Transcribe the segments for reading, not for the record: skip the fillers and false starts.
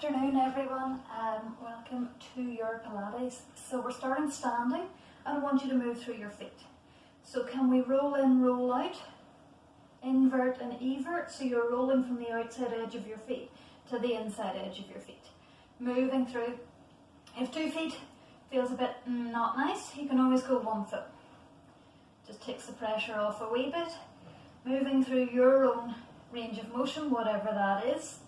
afternoon everyone, welcome to your Pilates. So we're starting standing and I want you to move through your feet. So can we roll in, roll out, invert and evert, so you're rolling from the outside edge of your feet to the inside edge of your feet. Moving through. If 2 feet feels a bit not nice, you can always go 1 foot. Just takes the pressure off a wee bit. Moving through your own range of motion, whatever that is.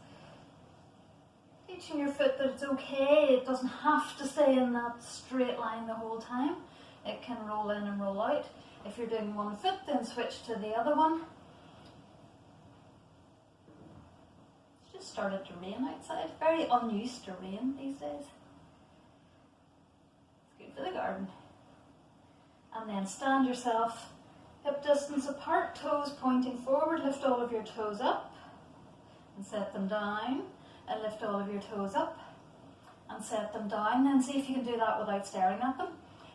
Teaching your foot that it's okay, it doesn't have to stay in that straight line the whole time. It can roll in and roll out. If you're doing 1 foot, then switch to the other one. It's just started to rain outside. Very unused to rain these days. It's good for the garden. And then stand yourself hip distance apart, toes pointing forward. Lift all of your toes up and set them down. And lift all of your toes up and set them down. Then see if you can do that without staring at them.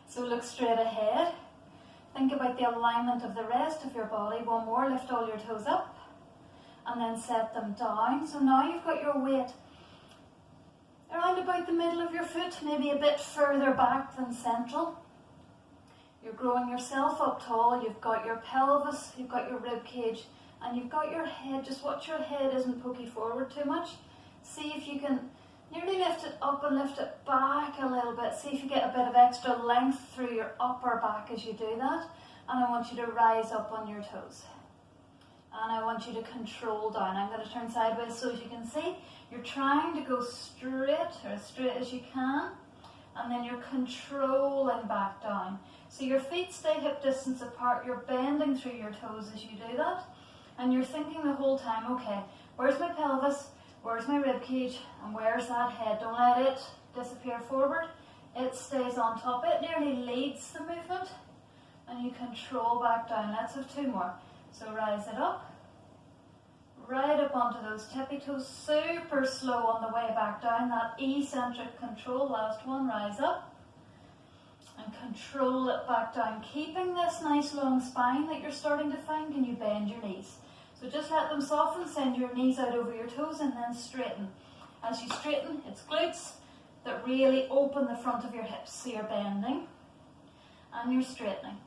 So look straight ahead. Think about the alignment of the rest of your body. 1 more, lift all your toes up and then set them down. So now you've got your weight around about the middle of your foot, maybe a bit further back than central. You're growing yourself up tall. You've got your pelvis, you've got your rib cage, and you've got your head. Just watch your head isn't pokey forward too much. See if you can nearly lift it up and lift it back a little bit. See if you get a bit of extra length through your upper back as you do that. And I want you to rise up on your toes. And I want you to control down. I'm going to turn sideways so as you can see. You're trying to go straight, or as straight as you can. And then you're controlling back down. So your feet stay hip distance apart. You're bending through your toes as you do that. And you're thinking the whole time, okay, where's my pelvis? Where's my rib cage and where's that head? Don't let it disappear forward. It stays on top. It nearly leads the movement and you control back down. Let's have 2 more. So rise it up, right up onto those tippy toes. Super slow on the way back down. That eccentric control. Last one, rise up and control it back down. Keeping this nice long spine that you're starting to find. Can you bend your knees? So just let them soften, send your knees out over your toes and then straighten. As you straighten, it's glutes that really open the front of your hips. So you're bending and you're straightening.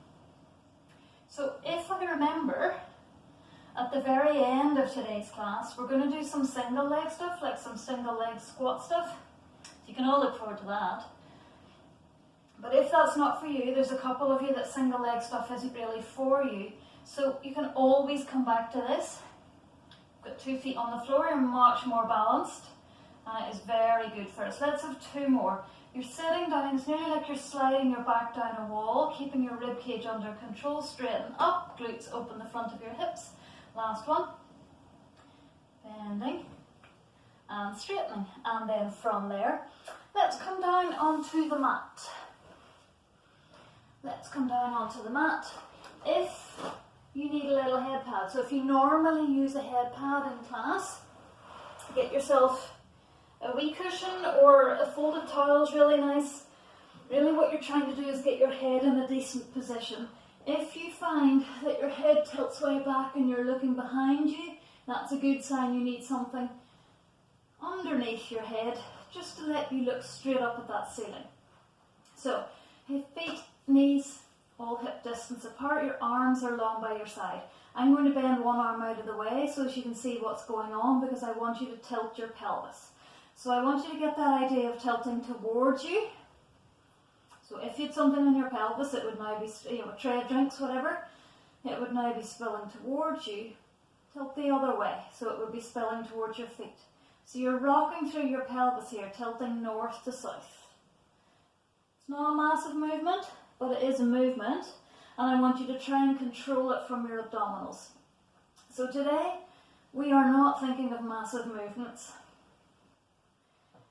So if I remember, at the very end of today's class, we're going to do some single leg stuff, like some single leg squat stuff. You can all look forward to that. But if that's not for you, there's a couple of you that single leg stuff isn't really for you. So you can always come back to this. Got 2 feet on the floor, you're much more balanced. And it is very good for us. Let's have 2 more. You're sitting down, it's nearly like you're sliding your back down a wall, keeping your rib cage under control, straighten up, glutes open the front of your hips. Last one. Bending and straightening. And then from there, let's come down onto the mat. Let's come down onto the mat. If you need a little head pad. So if you normally use a head pad in class, get yourself a wee cushion or a folded towel is really nice. Really what you're trying to do is get your head in a decent position. If you find that your head tilts way back and you're looking behind you, that's a good sign you need something underneath your head just to let you look straight up at that ceiling. So, feet, knees, all hip distance apart, your arms are long by your side. I'm going to bend one arm out of the way so as you can see what's going on because I want you to tilt your pelvis. So I want you to get that idea of tilting towards you. So if you had something in your pelvis, it would now be, a tray of drinks, whatever, it would now be spilling towards you. Tilt the other way, so it would be spilling towards your feet. So you're rocking through your pelvis here, tilting north to south. It's not a massive movement, but it is a movement, and I want you to try and control it from your abdominals. So today, we are not thinking of massive movements.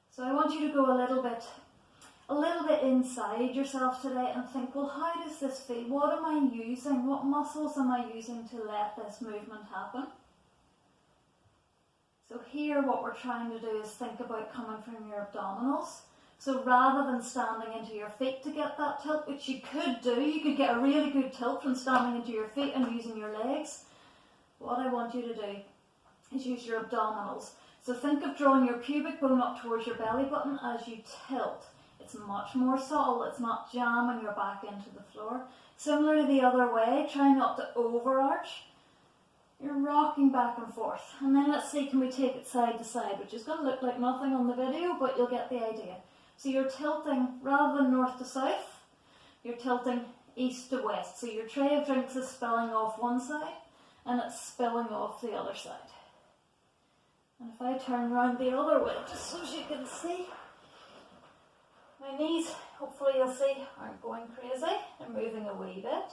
So I want you to go a little bit inside yourself today and think, well, how does this feel? What am I using? What muscles am I using to let this movement happen? So here, what we're trying to do is think about coming from your abdominals. So rather than standing into your feet to get that tilt, which you could do, you could get a really good tilt from standing into your feet and using your legs. What I want you to do is use your abdominals. So think of drawing your pubic bone up towards your belly button as you tilt. It's much more subtle, it's not jamming your back into the floor. Similar to the other way, try not to overarch. You're rocking back and forth. And then let's see, can we take it side to side, which is going to look like nothing on the video, but you'll get the idea. So you're tilting, rather than north to south, you're tilting east to west. So your tray of drinks is spilling off one side, and it's spilling off the other side. And if I turn around the other way, just so you can see, my knees, hopefully you'll see, aren't going crazy. They're moving a wee bit.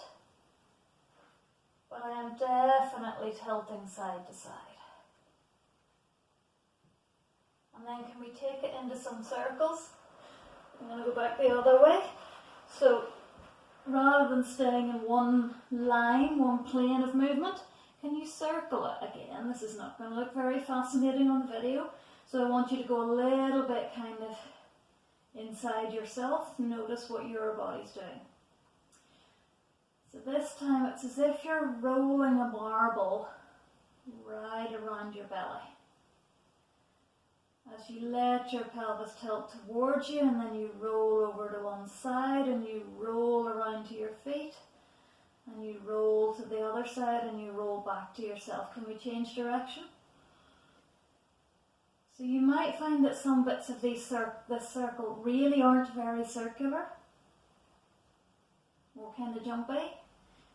But I am definitely tilting side to side. And then can we take it into some circles? I'm going to go back the other way. So rather than staying in one line, one plane of movement, can you circle it again? This is not going to look very fascinating on the video. So I want you to go a little bit kind of inside yourself. Notice what your body's doing. So this time it's as if you're rolling a marble right around your belly. As you let your pelvis tilt towards you, and then you roll over to one side, and you roll around to your feet, and you roll to the other side, and you roll back to yourself. Can we change direction? So you might find that some bits of this circle really aren't very circular, more kind of jumpy.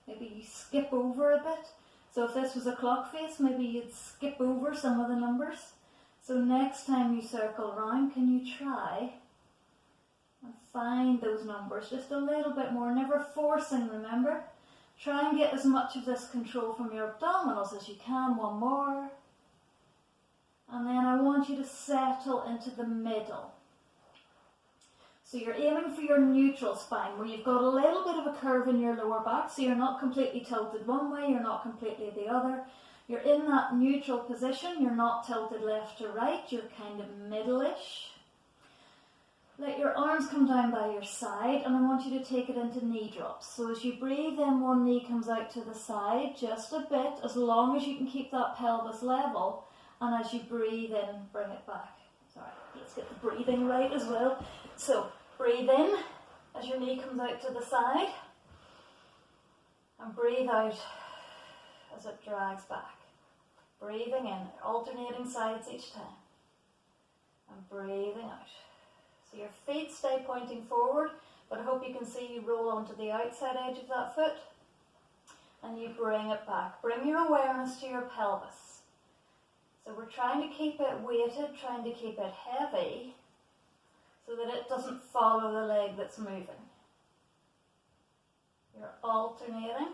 Maybe you skip over a bit. So if this was a clock face, maybe you'd skip over some of the numbers. So next time you circle around, can you try and find those numbers just a little bit more, never forcing, remember? Try and get as much of this control from your abdominals as you can. One more. And then I want you to settle into the middle. So you're aiming for your neutral spine, where you've got a little bit of a curve in your lower back, so you're not completely tilted one way, you're not completely the other. You're in that neutral position, you're not tilted left to right, you're kind of middle-ish. Let your arms come down by your side, and I want you to take it into knee drops. So as you breathe in, one knee comes out to the side, just a bit, as long as you can keep that pelvis level, and as you breathe in, bring it back. Sorry, let's get the breathing right as well. So breathe in as your knee comes out to the side, and breathe out as it drags back. Breathing in, alternating sides each time, and breathing out. So your feet stay pointing forward, but I hope you can see you roll onto the outside edge of that foot, and you bring it back. Bring your awareness to your pelvis. So we're trying to keep it weighted, trying to keep it heavy, so that it doesn't follow the leg that's moving. You're alternating.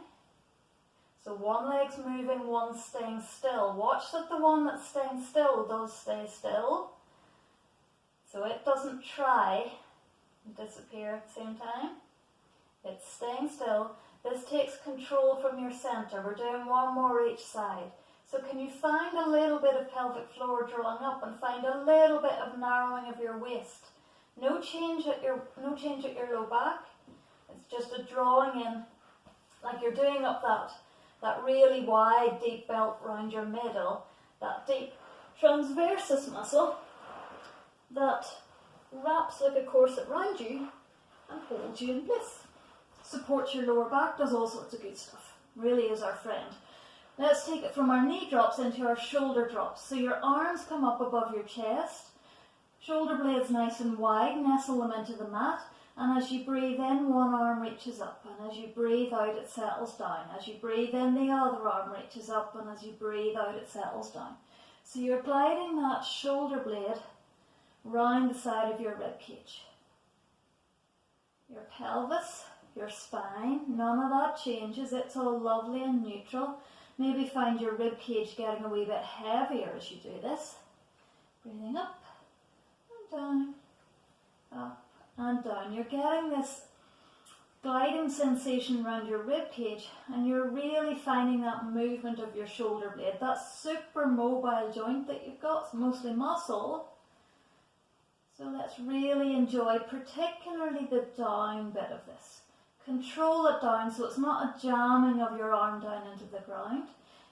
So one leg's moving, one's staying still. Watch that the one that's staying still does stay still. So it doesn't try and disappear at the same time. It's staying still. This takes control from your center. We're doing one more each side. So can you find a little bit of pelvic floor drawing up, and find a little bit of narrowing of your waist? No change at your low back. It's just a drawing in, like you're doing up that really wide, deep belt round your middle, that deep transversus muscle that wraps like a corset round you and holds you in place. Supports your lower back, does all sorts of good stuff. Really is our friend. Let's take it from our knee drops into our shoulder drops. So your arms come up above your chest, shoulder blades nice and wide, nestle them into the mat, and as you breathe in, one arm reaches up, and as you breathe out, it settles down. As you breathe in, the other arm reaches up, and as you breathe out, it settles down. So you're gliding that shoulder blade round the side of your rib cage. Your pelvis, your spine, none of that changes. It's all lovely and neutral. Maybe find your rib cage getting a wee bit heavier as you do this. Breathing up and down, up and down. You're getting this gliding sensation around your rib cage, and you're really finding that movement of your shoulder blade. That super mobile joint that you've got, it's mostly muscle. So let's really enjoy particularly the down bit of this. Control it down so it's not a jamming of your arm down into the ground.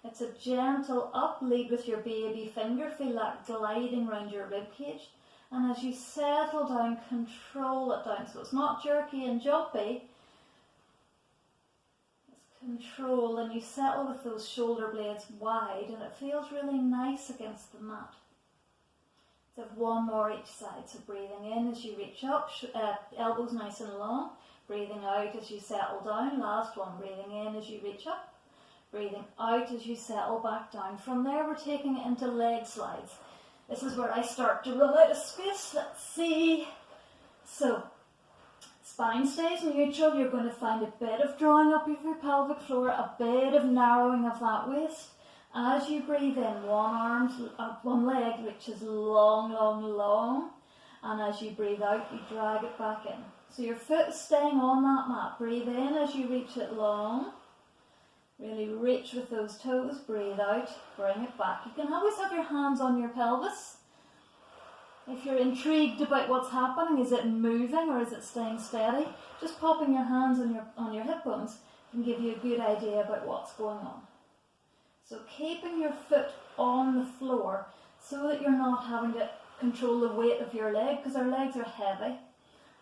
It's a gentle up, lead with your baby finger, feel that gliding around your rib cage. And as you settle down, control it down. So it's not jerky and jumpy, it's control, and you settle with those shoulder blades wide, and it feels really nice against the mat. Let's have one more each side. So breathing in as you reach up, elbows nice and long. Breathing out as you settle down. Last one, breathing in as you reach up. Breathing out as you settle back down. From there, we're taking it into leg slides. This is where I start to run out of space. Let's see. So, spine stays neutral. You're going to find a bit of drawing up of your pelvic floor, a bit of narrowing of that waist. As you breathe in, one leg reaches long, long, long. And as you breathe out, you drag it back in. So your foot is staying on that mat. Breathe in as you reach it long. Really reach with those toes, breathe out, bring it back. You can always have your hands on your pelvis. If you're intrigued about what's happening, is it moving or is it staying steady? Just popping your hands on your hip bones can give you a good idea about what's going on. So keeping your foot on the floor so that you're not having to control the weight of your leg, because our legs are heavy,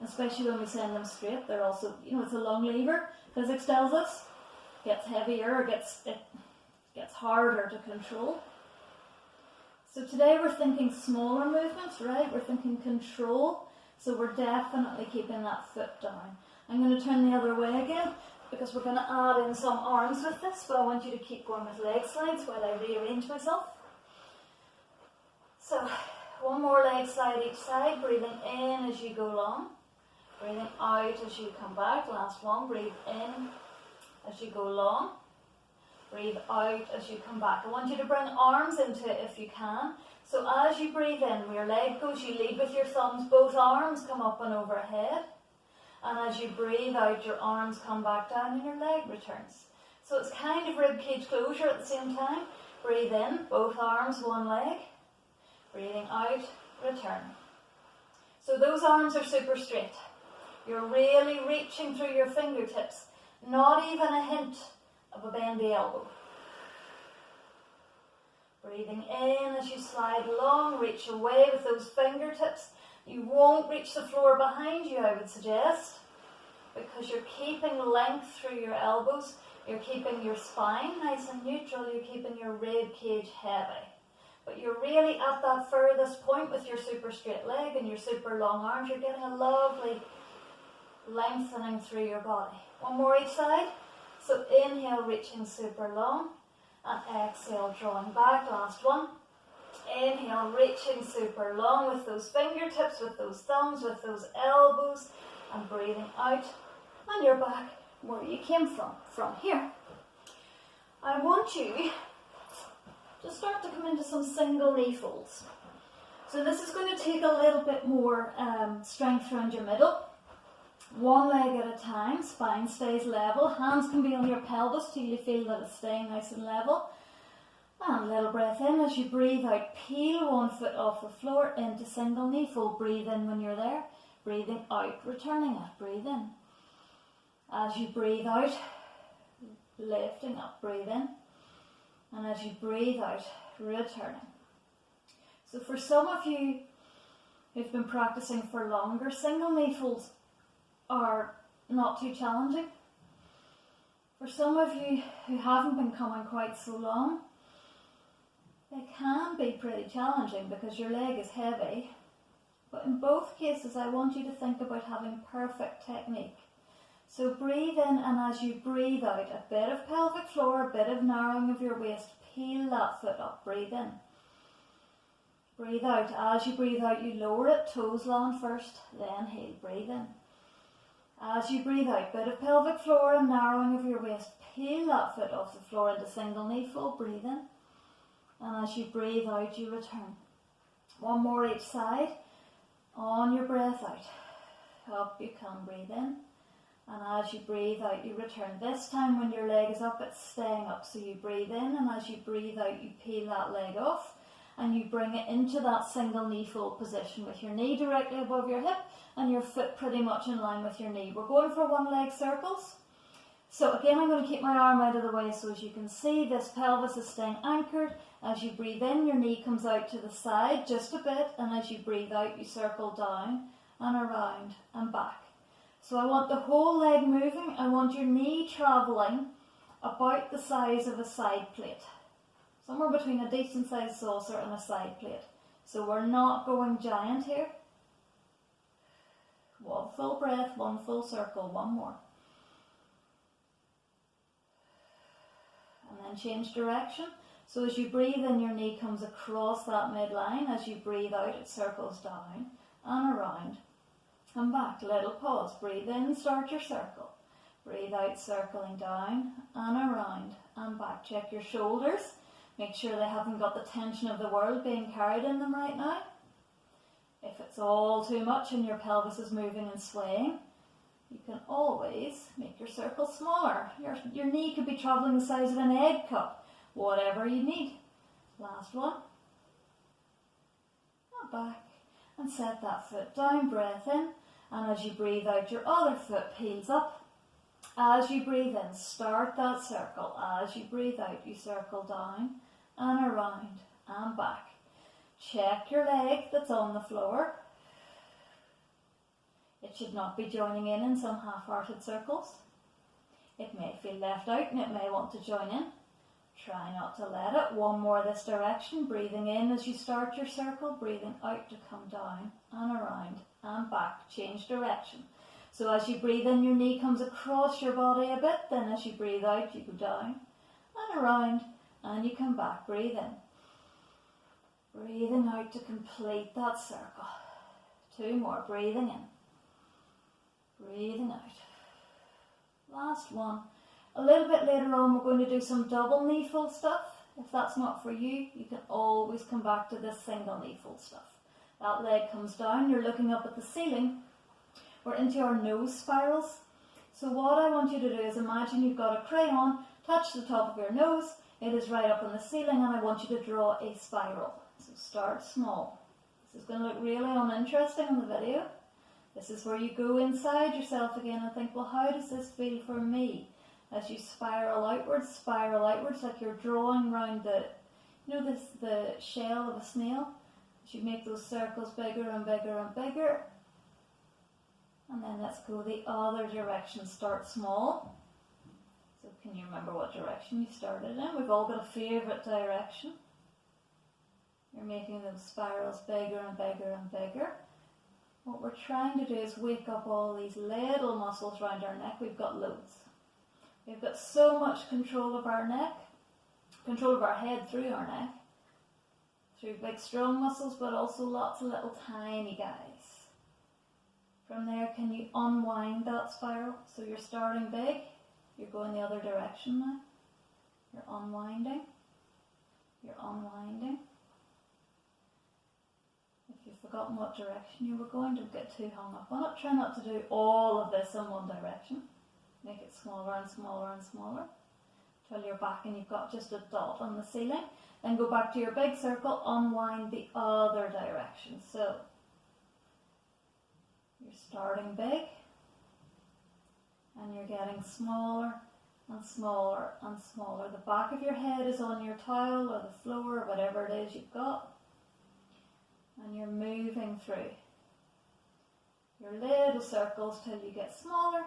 especially when we send them straight. They're also, it's a long lever. Physics tells us. Gets heavier, it gets harder to control. So today we're thinking smaller movements, right? We're thinking control. So we're definitely keeping that foot down. I'm going to turn the other way again because we're going to add in some arms with this, but I want you to keep going with leg slides while I rearrange myself. So one more leg slide each side, breathing in as you go long, breathing out as you come back. Last one, breathe in as you go long, breathe out as you come back. I want you to bring arms into it if you can. So as you breathe in, where your leg goes, you lead with your thumbs, both arms come up and overhead. And as you breathe out, your arms come back down and your leg returns. So it's kind of rib cage closure at the same time. Breathe in, both arms, one leg. Breathing out, return. So those arms are super straight. You're really reaching through your fingertips. Not even a hint of a bendy elbow. Breathing in as you slide along, reach away with those fingertips. You won't reach the floor behind you, I would suggest, because you're keeping length through your elbows. You're keeping your spine nice and neutral. You're keeping your rib cage heavy. But you're really at that furthest point with your super straight leg and your super long arms. You're getting a lovely lengthening through your body. One more each side. So inhale, reaching super long, and exhale, drawing back. Last one. Inhale, reaching super long with those fingertips, with those thumbs, with those elbows, and breathing out, and you're back where you came from here. I want you to start to come into some single knee folds. So this is going to take a little bit more strength around your middle. One leg at a time, spine stays level, hands can be on your pelvis till you feel that it's staying nice and level. And a little breath in as you breathe out, peel one foot off the floor into single knee fold. Breathe in when you're there, breathing out, returning it, breathe in. As you breathe out, lifting up, breathe in. And as you breathe out, returning. So for some of you who've been practicing for longer, single knee folds are not too challenging. For some of you who haven't been coming quite so long, they can be pretty challenging because your leg is heavy. But in both cases, I want you to think about having perfect technique. So breathe in, and as you breathe out, a bit of pelvic floor, a bit of narrowing of your waist, peel that foot up, breathe in. Breathe out. As you breathe out, you lower it, toes long first, then heel, breathe in. As you breathe out, bit of pelvic floor and narrowing of your waist, peel that foot off the floor into single knee fold, breathe in. And as you breathe out, you return. One more each side. On your breath out, up you come, breathe in. And as you breathe out, you return. This time when your leg is up, it's staying up. So you breathe in, and as you breathe out, you peel that leg off. And you bring it into that single knee fold position with your knee directly above your hip and your foot pretty much in line with your knee. We're going for one leg circles. So again, I'm going to keep my arm out of the way so as you can see this pelvis is staying anchored. As you breathe in, your knee comes out to the side just a bit, and as you breathe out, you circle down and around and back. So I want the whole leg moving. I want your knee travelling about the size of a side plate. Somewhere between a decent sized saucer and a side plate. So we're not going giant here. One full breath, one full circle, one more. And then change direction. So as you breathe in, your knee comes across that midline. As you breathe out, it circles down and around and back. Little pause. Breathe in, start your circle. Breathe out, circling down and around and back. Check your shoulders. Make sure they haven't got the tension of the world being carried in them right now. If it's all too much and your pelvis is moving and swaying, you can always make your circle smaller. Your knee could be travelling the size of an egg cup, whatever you need. Last one. And back. And set that foot down, breath in. And as you breathe out, your other foot peels up. As you breathe in, start that circle. As you breathe out, you circle down and around and back. Check your leg that's on the floor. It should not be joining in some half-hearted circles. It may feel left out and it may want to join in. Try not to let it. One more this direction. Breathing in as you start your circle. Breathing out to come down and around and back. Change direction. So as you breathe in, your knee comes across your body a bit. Then as you breathe out, you go down and around and you come back. Breathe in. Breathing out to complete that circle. Two more. Breathing in. Breathing out. Last one. A little bit later on, we're going to do some double knee fold stuff. If that's not for you, you can always come back to this single knee fold stuff. That leg comes down. You're looking up at the ceiling. We're into our nose spirals. So what I want you to do is imagine you've got a crayon, touch the top of your nose, it is right up on the ceiling, and I want you to draw a spiral. So start small. This is going to look really uninteresting in the video. This is where you go inside yourself again and think, well, how does this feel for me? As you spiral outwards like you're drawing round the shell of a snail. As you make those circles bigger and bigger and bigger. And then let's go the other direction. Start small. So can you remember what direction you started in? We've all got a favourite direction. You're making those spirals bigger and bigger and bigger. What we're trying to do is wake up all these little muscles around our neck. We've got loads. We've got so much control of our neck, control of our head through our neck, through big strong muscles, but also lots of little tiny guys. From there, can you unwind that spiral? So you're starting big, you're going the other direction now. You're unwinding, you're unwinding. If you've forgotten what direction you were going, don't get too hung up on it. Try not to do all of this in one direction. Make it smaller and smaller and smaller till you're back and you've got just a dot on the ceiling. Then go back to your big circle, unwind the other direction. So you're starting big and you're getting smaller and smaller and smaller. The back of your head is on your towel or the floor or whatever it is you've got. And you're moving through your little circles till you get smaller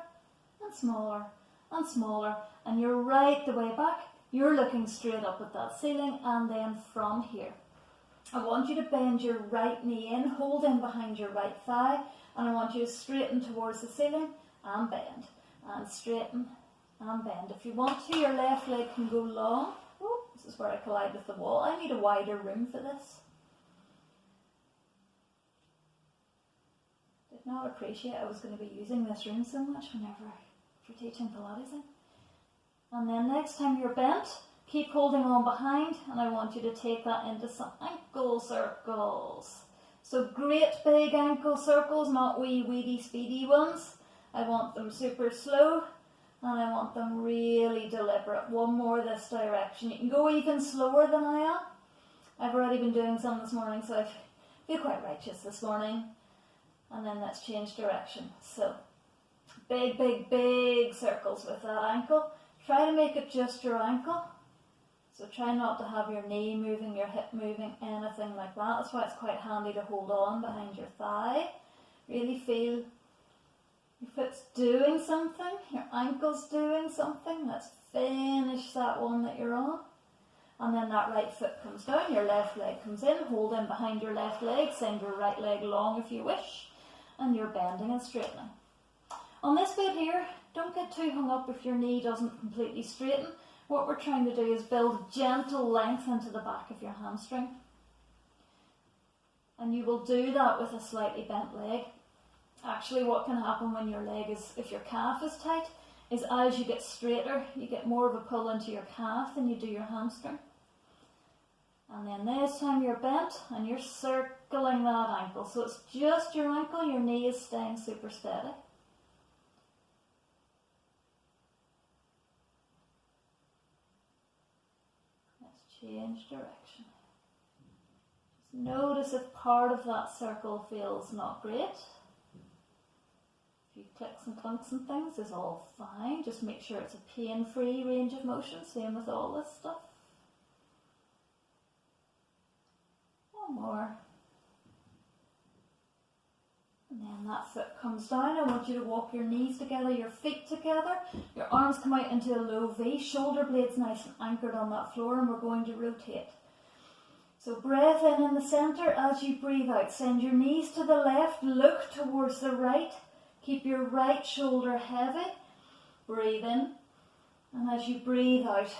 and smaller and smaller, and you're right the way back. You're looking straight up at that ceiling, and then from here I want you to bend your right knee in, hold in behind your right thigh, and I want you to straighten towards the ceiling and bend and straighten and bend. If you want to, your left leg can go long. Oh, this is where I collide with the wall. I need a wider room for this. Did not appreciate I was going to be using this room so much whenever for teaching Pilates in. And then next time you're bent, keep holding on behind, and I want you to take that into some ankle circles. So great big ankle circles, not wee weedy speedy ones. I want them super slow, and I want them really deliberate. One more this direction. You can go even slower than I am. I've already been doing some this morning, so I feel quite righteous this morning. And then let's change direction. So Big, big, big circles with that ankle. Try to make it just your ankle. So try not to have your knee moving, your hip moving, anything like that. That's why it's quite handy to hold on behind your thigh. Really feel your foot's doing something, your ankle's doing something. Let's finish that one that you're on. And then that right foot comes down, your left leg comes in, hold in behind your left leg, send your right leg long if you wish, and you're bending and straightening. On this bit here, don't get too hung up if your knee doesn't completely straighten. What we're trying to do is build gentle length into the back of your hamstring. And you will do that with a slightly bent leg. Actually, what can happen when your leg is, if your calf is tight, is as you get straighter, you get more of a pull into your calf than you do your hamstring. And then this time you're bent and you're circling that ankle. So it's just your ankle, your knee is staying super steady. Let's change direction. Just notice if part of that circle feels not great. A few clicks and clunks and things is all fine. Just make sure it's a pain-free range of motion. Same with all this stuff. One more. And then that foot comes down. I want you to walk your knees together, your feet together. Your arms come out into a low V. Shoulder blades nice and anchored on that floor, and we're going to rotate. So breath in the centre. As you breathe out, send your knees to the left. Look towards the right. Keep your right shoulder heavy. Breathe in. And as you breathe out,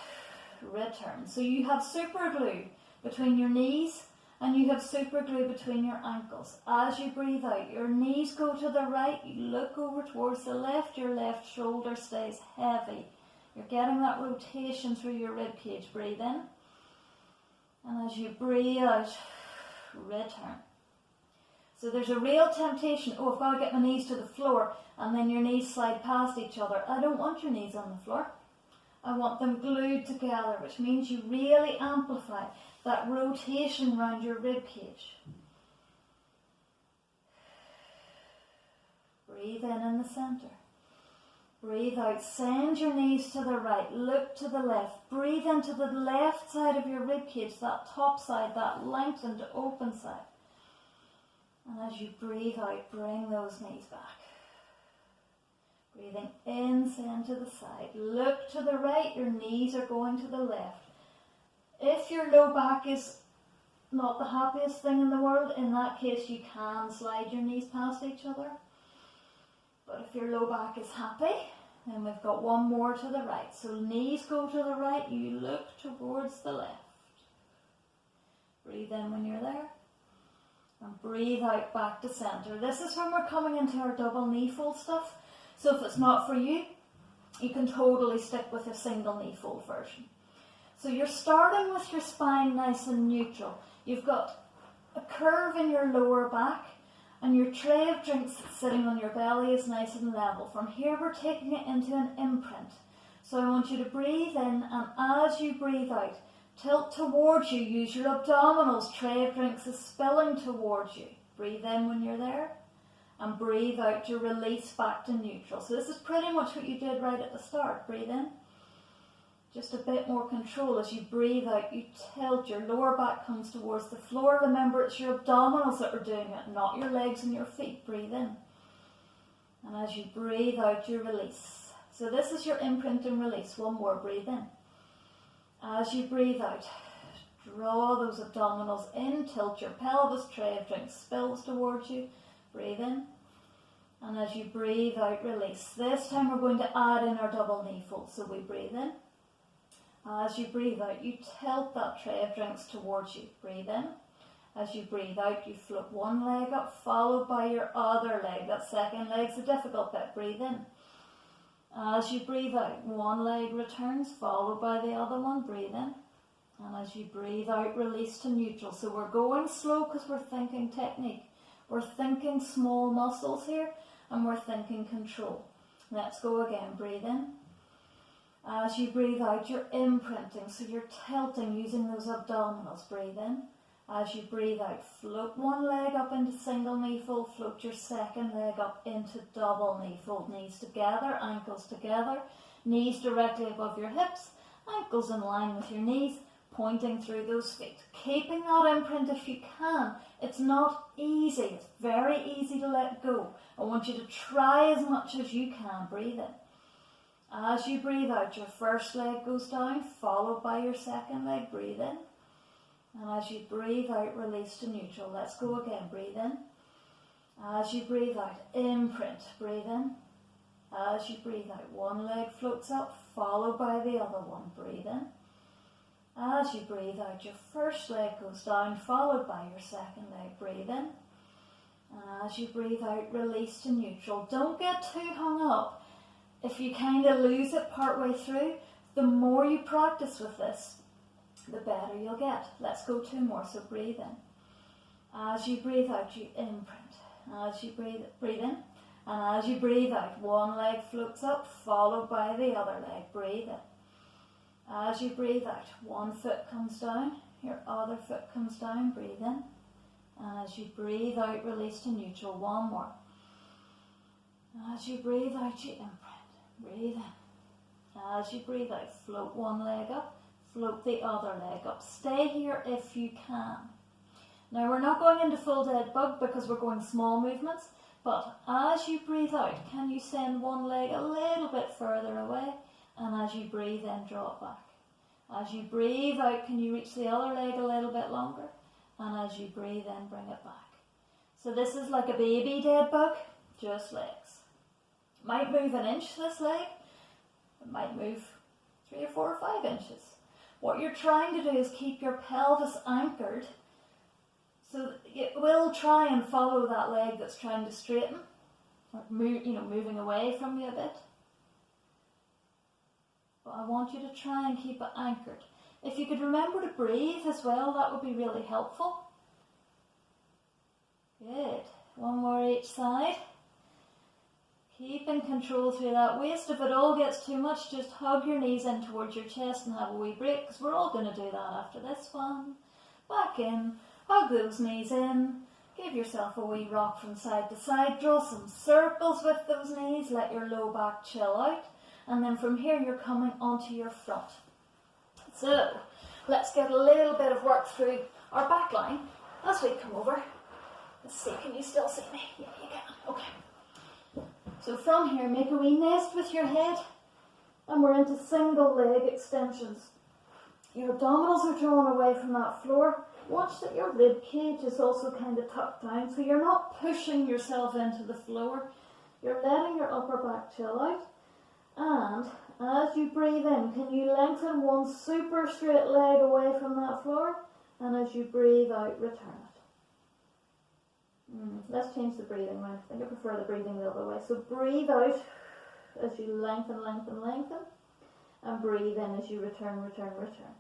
return. So you have super glue between your knees and you have super glue between your ankles. As you breathe out, your knees go to the right. You look over towards the left. Your left shoulder stays heavy. You're getting that rotation through your rib cage. Breathe in. And as you breathe out, return. So there's a real temptation, oh, I've got to get my knees to the floor, and then your knees slide past each other. I don't want your knees on the floor. I want them glued together, which means you really amplify that rotation around your rib cage. Breathe in the centre. Breathe out, send your knees to the right, look to the left. Breathe into the left side of your rib cage, that top side, that lengthened open side. And as you breathe out, bring those knees back. Breathing in, send to the side. Look to the right, your knees are going to the left. If your low back is not the happiest thing in the world, in that case you can slide your knees past each other. But if your low back is happy, then we've got one more to the right. So knees go to the right, you look towards the left. Breathe in when you're there. And breathe out back to centre. This is when we're coming into our double knee fold stuff. So if it's not for you, you can totally stick with a single knee fold version. So you're starting with your spine nice and neutral. You've got a curve in your lower back, and your tray of drinks that's sitting on your belly is nice and level. From here we're taking it into an imprint. So I want you to breathe in, and as you breathe out, tilt towards you, use your abdominals, tray of drinks is spilling towards you. Breathe in when you're there, and breathe out to release back to neutral. So this is pretty much what you did right at the start. Breathe in. Just a bit more control. As you breathe out, you tilt, your lower back comes towards the floor. Remember, it's your abdominals that are doing it, not your legs and your feet. Breathe in. And as you breathe out, you release. So this is your imprint and release. One more, breathe in. As you breathe out, draw those abdominals in, tilt your pelvis, tray of drinks spills towards you. Breathe in. And as you breathe out, release. This time we're going to add in our double knee fold. So we breathe in. As you breathe out, you tilt that tray of drinks towards you. Breathe in. As you breathe out, you float one leg up, followed by your other leg. That second leg's the difficult bit. Breathe in. As you breathe out, one leg returns, followed by the other one. Breathe in. And as you breathe out, release to neutral. So we're going slow because we're thinking technique. We're thinking small muscles here, and we're thinking control. Let's go again. Breathe in. As you breathe out, you're imprinting, so you're tilting using those abdominals. Breathe in. As you breathe out, float one leg up into single knee fold, float your second leg up into double knee fold. Knees together, ankles together, knees directly above your hips, ankles in line with your knees, pointing through those feet. Keeping that imprint if you can. It's not easy, it's very easy to let go. I want you to try as much as you can. Breathe in. As you breathe out, your first leg goes down, followed by your second leg. Breathe in. And as you breathe out, release to neutral. Let's go again. Breathe in. As you breathe out, imprint. Breathe in. As you breathe out, one leg floats up, followed by the other one. Breathe in. As you breathe out, your first leg goes down, followed by your second leg. Breathe in. And as you breathe out, release to neutral. Don't get too hung up. If you kind of lose it partway through, the more you practice with this, the better you'll get. Let's go 2 more. So breathe in. As you breathe out, you imprint. As you breathe in. And as you breathe out, one leg floats up, followed by the other leg. Breathe in. As you breathe out, one foot comes down, your other foot comes down. Breathe in. And as you breathe out, release to neutral. One more. As you breathe out, you imprint. Breathe in. As you breathe out, float one leg up, float the other leg up. Stay here if you can. Now we're not going into full dead bug because we're going small movements, but as you breathe out, can you send one leg a little bit further away? And as you breathe in, draw it back. As you breathe out, can you reach the other leg a little bit longer? And as you breathe in, bring it back. So this is like a baby dead bug, just legs. Might move an inch this leg, it might move 3 or 4 or 5 inches. What you're trying to do is keep your pelvis anchored so that it will try and follow that leg that's trying to straighten, or moving away from you a bit. But I want you to try and keep it anchored. If you could remember to breathe as well, that would be really helpful. Good. One more each side. Keep in control through that waist. If it all gets too much, just hug your knees in towards your chest and have a wee break, because we're all going to do that after this one. Back in, hug those knees in, give yourself a wee rock from side to side, draw some circles with those knees, let your low back chill out, and then from here you're coming onto your front. So, let's get a little bit of work through our back line as we come over. Let's see, can you still see me? Yeah, you can. Okay. So from here, make a wee nest with your head, and we're into single leg extensions. Your abdominals are drawn away from that floor. Watch that your rib cage is also kind of tucked down, so you're not pushing yourself into the floor. You're letting your upper back chill out. And as you breathe in, can you lengthen one super straight leg away from that floor? And as you breathe out, return it. Let's change the breathing round. I think I prefer the breathing the other way. So breathe out as you lengthen, lengthen, lengthen. And breathe in as you return, return, return.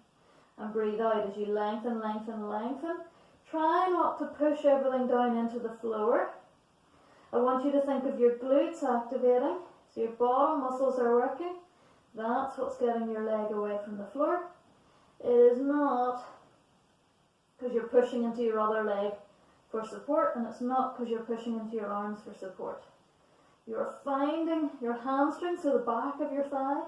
And breathe out as you lengthen, lengthen, lengthen. Try not to push everything down into the floor. I want you to think of your glutes activating. So your bottom muscles are working. That's what's getting your leg away from the floor. It is not because you're pushing into your other leg for support, and it's not because you're pushing into your arms for support. You're finding your hamstring, so the back of your thigh,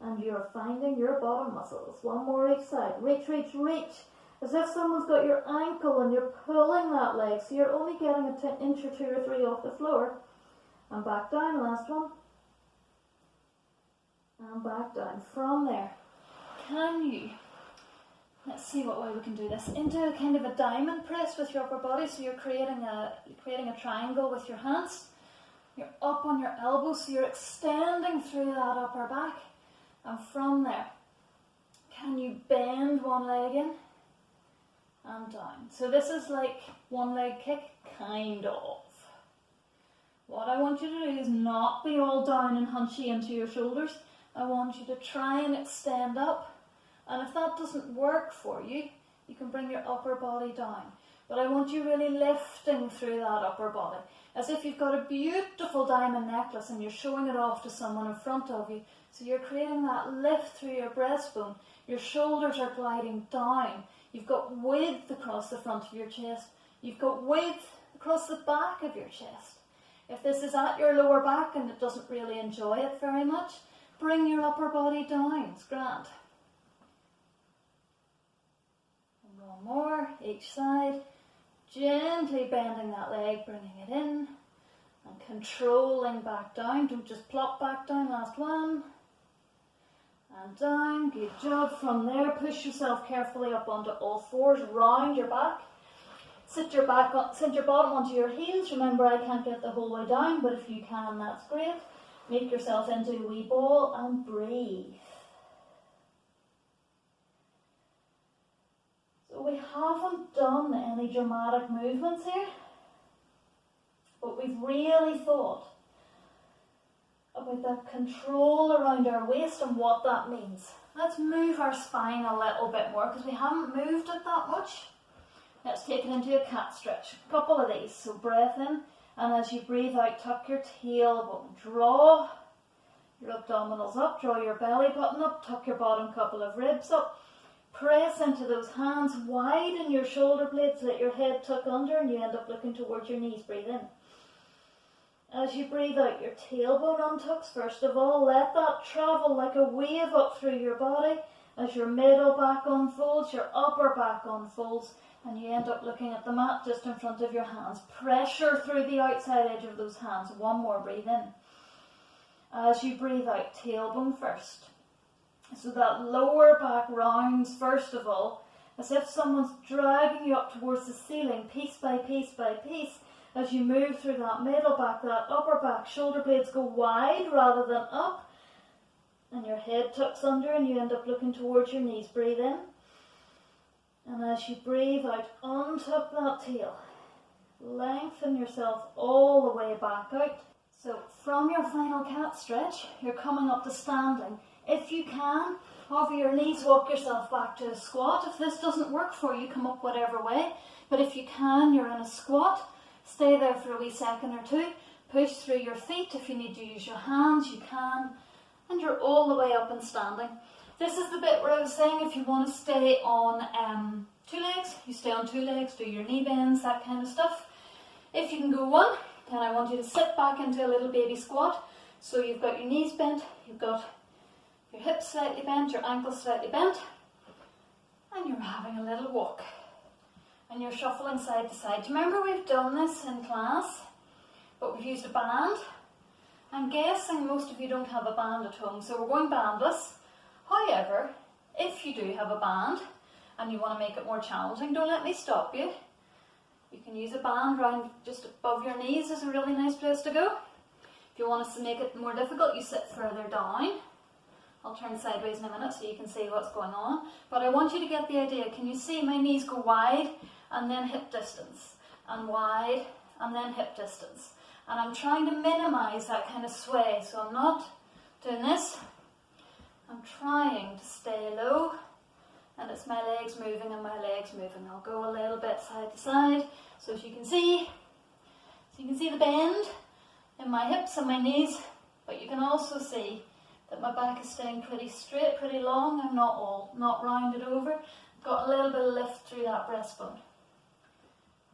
and you're finding your bottom muscles. One more each side. Reach, reach, reach. As if someone's got your ankle and you're pulling that leg, so you're only getting an inch or 2 or 3 off the floor. And back down, last one. And back down. From there, can you, let's see what way we can do this, into a kind of a diamond press with your upper body, so you're creating a triangle with your hands. You're up on your elbows, so you're extending through that upper back. And from there, can you bend one leg in and down? So this is like one leg kick, kind of. What I want you to do is not be all down and hunchy into your shoulders. I want you to try and extend up. And if that doesn't work for you, you can bring your upper body down. But I want you really lifting through that upper body, as if you've got a beautiful diamond necklace and you're showing it off to someone in front of you. So you're creating that lift through your breastbone. Your shoulders are gliding down. You've got width across the front of your chest. You've got width across the back of your chest. If this is at your lower back and it doesn't really enjoy it very much, bring your upper body down. It's grand. And one more, each side. Gently bending that leg, bringing it in and controlling back down. Don't just plop back down. Last one. And down. Good job. From there, push yourself carefully up onto all fours. Round your back. Sit your bottom onto your heels. Remember, I can't get the whole way down, but if you can, that's great. Make yourself into a wee ball and breathe. So we haven't done any dramatic movements here, but we've really thought about that control around our waist and what that means. Let's move our spine a little bit more because we haven't moved it that much. Let's take it into a cat stretch. A couple of these. So breath in, and as you breathe out, tuck your tailbone. Draw your abdominals up, draw your belly button up, tuck your bottom couple of ribs up. Press into those hands, widen your shoulder blades, let your head tuck under, and you end up looking towards your knees. Breathe in. As you breathe out, your tailbone untucks. First of all, let that travel like a wave up through your body as your middle back unfolds, your upper back unfolds, and you end up looking at the mat just in front of your hands. Pressure through the outside edge of those hands. One more, breathe in. As you breathe out, tailbone first. So that lower back rounds first of all, as if someone's dragging you up towards the ceiling, piece by piece by piece. As you move through that middle back, that upper back, shoulder blades go wide rather than up. And your head tucks under and you end up looking towards your knees. Breathe in. And as you breathe out, untuck that tail. Lengthen yourself all the way back out. So from your final cat stretch, you're coming up to standing. If you can, hover your knees, walk yourself back to a squat. If this doesn't work for you, come up whatever way. But if you can, you're in a squat. Stay there for a wee second or two. Push through your feet. If you need to use your hands, you can. And you're all the way up and standing. This is the bit where I was saying if you want to stay on two legs, you stay on two legs, do your knee bends, that kind of stuff. If you can go one, then I want you to sit back into a little baby squat. So you've got your knees bent, you've got your hips slightly bent, your ankles slightly bent, and you're having a little walk. And you're shuffling side to side. Do you remember we've done this in class, but we've used a band? I'm guessing most of you don't have a band at home, so we're going bandless. However, if you do have a band and you want to make it more challenging, don't let me stop you. You can use a band round just above your knees is a really nice place to go. If you want us to make it more difficult, you sit further down. I'll turn sideways in a minute so you can see what's going on. But I want you to get the idea. Can you see my knees go wide and then hip distance? And wide and then hip distance. And I'm trying to minimize that kind of sway. So I'm not doing this. I'm trying to stay low. And it's my legs moving and my legs moving. I'll go a little bit side to side. So as you can see the bend in my hips and my knees. But you can also see that my back is staying pretty straight, pretty long. I'm not rounded over. Got a little bit of lift through that breastbone.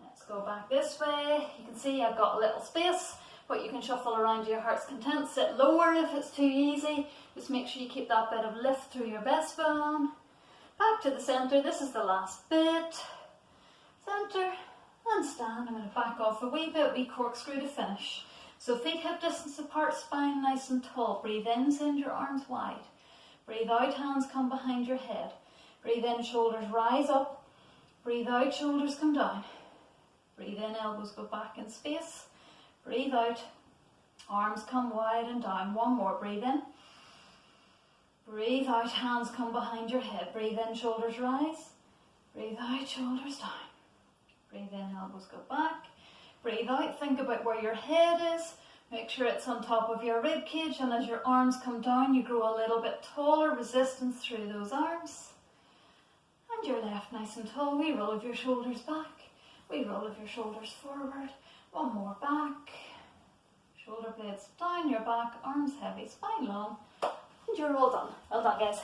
Let's go back this way. You can see I've got a little space, but you can shuffle around to your heart's content. Sit lower if it's too easy. Just make sure you keep that bit of lift through your breastbone. Back to the centre. This is the last bit. Centre and stand. I'm going to back off a wee bit, wee corkscrew to finish. So feet hip distance apart, spine nice and tall. Breathe in, send your arms wide. Breathe out, hands come behind your head. Breathe in, shoulders rise up. Breathe out, shoulders come down. Breathe in, elbows go back in space. Breathe out, arms come wide and down. One more, breathe in. Breathe out, hands come behind your head. Breathe in, shoulders rise. Breathe out, shoulders down. Breathe in, elbows go back. Breathe out, think about where your head is. Make sure it's on top of your rib cage, and as your arms come down, you grow a little bit taller, resistance through those arms. And you're left nice and tall. We roll of your shoulders back. We roll of your shoulders forward. One more back. Shoulder blades down your back, arms heavy, spine long. And you're all done. Well done, guys.